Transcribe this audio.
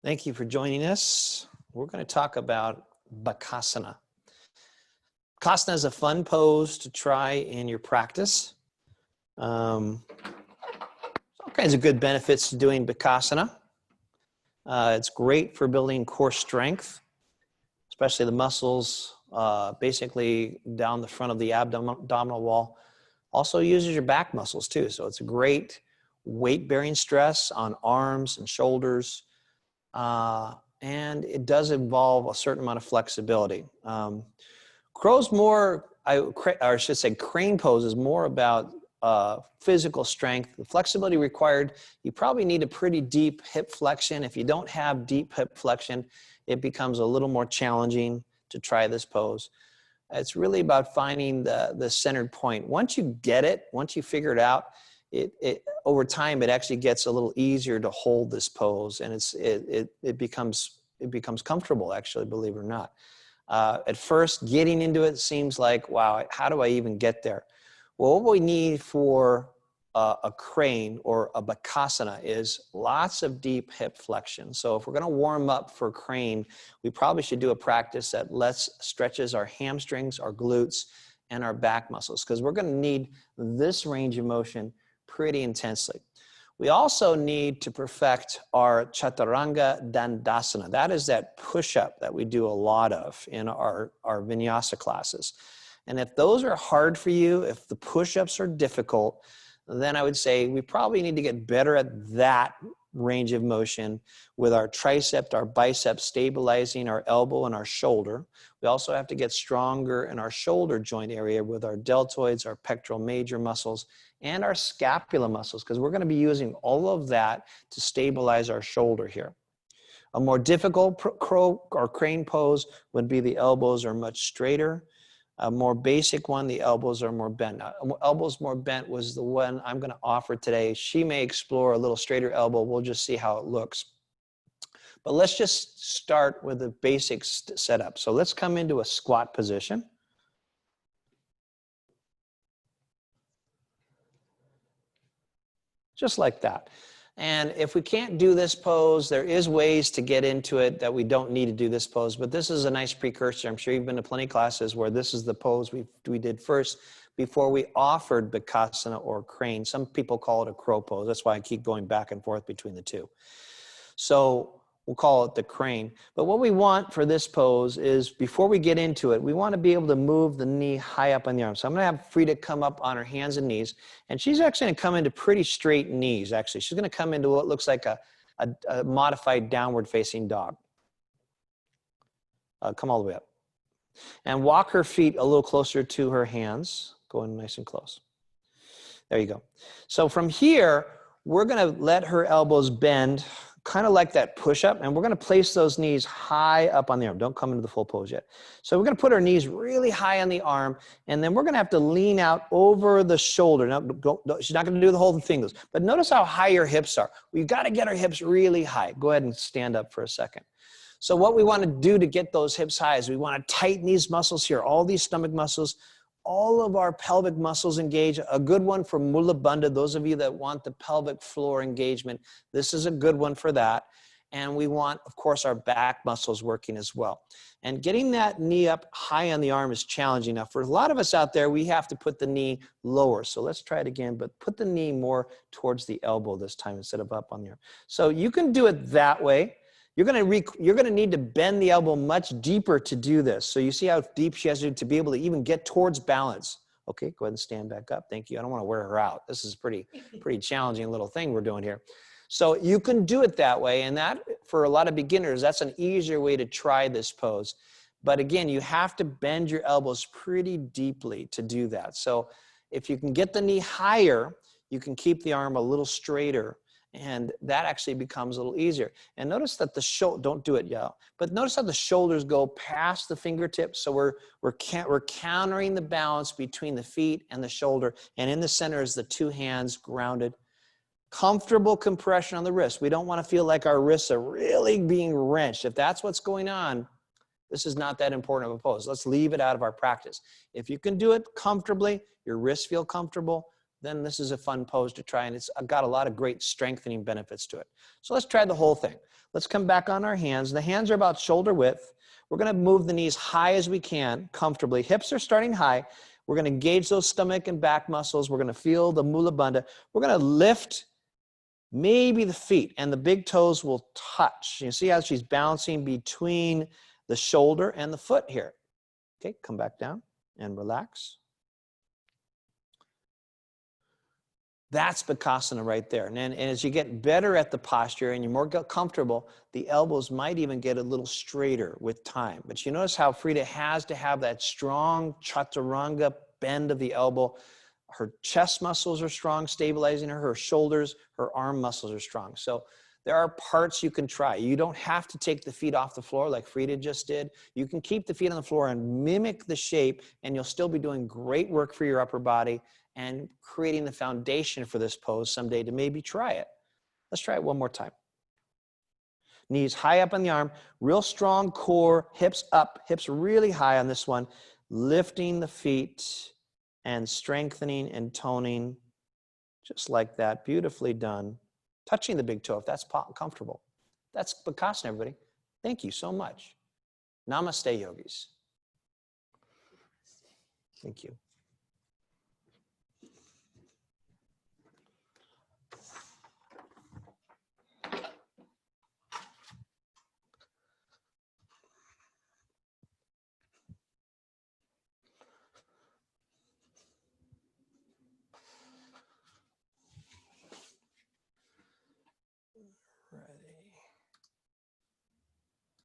Thank you for joining us. We're going to talk about Bakasana. Bakasana is a fun pose to try in your practice. All kinds of good benefits to doing Bakasana. It's great for building core strength, especially the muscles basically down the front of the abdominal wall. Also uses your back muscles too. So it's a great weight-bearing stress on arms and shoulders. And it does involve a certain amount of flexibility. Crow's more, or I should say crane pose is more about physical strength. The flexibility required, you probably need a pretty deep hip flexion. If you don't have deep hip flexion, it becomes a little more challenging to try this pose. It's really about finding the centered point. Once you get it, once you figure it out, over time, it actually gets a little easier to hold this pose, and it becomes comfortable, actually, believe it or not. At first, getting into it seems like, wow, how do I even get there? Well, what we need for a crane or a Bakasana is lots of deep hip flexion. So if we're going to warm up for crane, we probably should do a practice that stretches our hamstrings, our glutes, and our back muscles, because we're going to need this range of motion pretty intensely. We also need to perfect our Chaturanga Dandasana. That is that push-up that we do a lot of in our vinyasa classes. And if those are hard for you, if the push-ups are difficult, then I would say we probably need to get better at that range of motion with our tricep, our bicep, stabilizing our elbow and our shoulder. We also have to get stronger in our shoulder joint area with our deltoids, our pectoral major muscles, and our scapula muscles, because we're going to be using all of that to stabilize our shoulder here. A more difficult crow or crane pose would be the elbows are much straighter. A more basic one, the elbows are more bent. Now, elbows more bent was the one I'm going to offer today. She may explore a little straighter elbow. We'll just see how it looks. But let's just start with the basic setup. So let's come into a squat position. Just like that. And if we can't do this pose, there is ways to get into it that we don't need to do this pose, but this is a nice precursor. I'm sure you've been to plenty of classes where this is the pose we did first before we offered Bakasana or crane. Some people call it a crow pose. That's why I keep going back and forth between the two. So we'll call it the crane. But what we want for this pose is, before we get into it, we want to be able to move the knee high up on the arm. So I'm going to have Freda come up on her hands and knees, and she's actually going to come into pretty straight knees, actually. She's going to come into what looks like a modified downward facing dog. Come all the way up. And walk her feet a little closer to her hands. Go in nice and close. There you go. So from here, we're going to let her elbows bend, kind of like that push-up, and we're going to place those knees high up on the arm. Don't come into the full pose yet. So we're going to put our knees really high on the arm, and then we're going to have to lean out over the shoulder. Now, she's not going to do the whole thing, but notice how high your hips are. We've got to get our hips really high. Go ahead and stand up for a second. So what we want to do to get those hips high is we want to tighten these muscles here, all these stomach muscles, all of our pelvic muscles engage. A good one for Mula Bandha, those of you that want the pelvic floor engagement, this is a good one for that. And we want, of course, our back muscles working as well. And getting that knee up high on the arm is challenging. Now, for a lot of us out there, we have to put the knee lower. So let's try it again, but put the knee more towards the elbow this time instead of up on the arm. So you can do it that way. You're going to need to bend the elbow much deeper to do this. So you see how deep she has to be able to even get towards balance. Okay, go ahead and stand back up. Thank you. I don't want to wear her out. This is a pretty challenging little thing we're doing here. So you can do it that way. And that, for a lot of beginners, that's an easier way to try this pose. But again, you have to bend your elbows pretty deeply to do that. So if you can get the knee higher, you can keep the arm a little straighter. And that actually becomes a little easier. And notice that the shoulder, don't do it yet, but notice how the shoulders go past the fingertips. So we're countering the balance between the feet and the shoulder. And in the center is the two hands grounded. Comfortable compression on the wrist. We don't want to feel like our wrists are really being wrenched. If that's what's going on, this is not that important of a pose. Let's leave it out of our practice. If you can do it comfortably, your wrists feel comfortable, then this is a fun pose to try, and it's got a lot of great strengthening benefits to it. So let's try the whole thing. Let's come back on our hands. The hands are about shoulder width. We're going to move the knees high as we can, comfortably. Hips are starting high. We're going to engage those stomach and back muscles. We're going to feel the mula bandha. We're going to lift maybe the feet, and the big toes will touch. You see how she's bouncing between the shoulder and the foot here. Okay, come back down and relax. That's Bakasana right there. And as you get better at the posture and you're more comfortable, the elbows might even get a little straighter with time. But you notice how Freda has to have that strong chaturanga bend of the elbow. Her chest muscles are strong, stabilizing her. Her shoulders, her arm muscles are strong. So there are parts you can try. You don't have to take the feet off the floor like Freda just did. You can keep the feet on the floor and mimic the shape, and you'll still be doing great work for your upper body and creating the foundation for this pose someday to maybe try it. Let's try it one more time. Knees high up on the arm, real strong core, hips up, hips really high on this one, lifting the feet and strengthening and toning just like that. Beautifully done. Touching the big toe if that's comfortable. That's Bakasana, everybody. Thank you so much. Namaste, yogis. Thank you.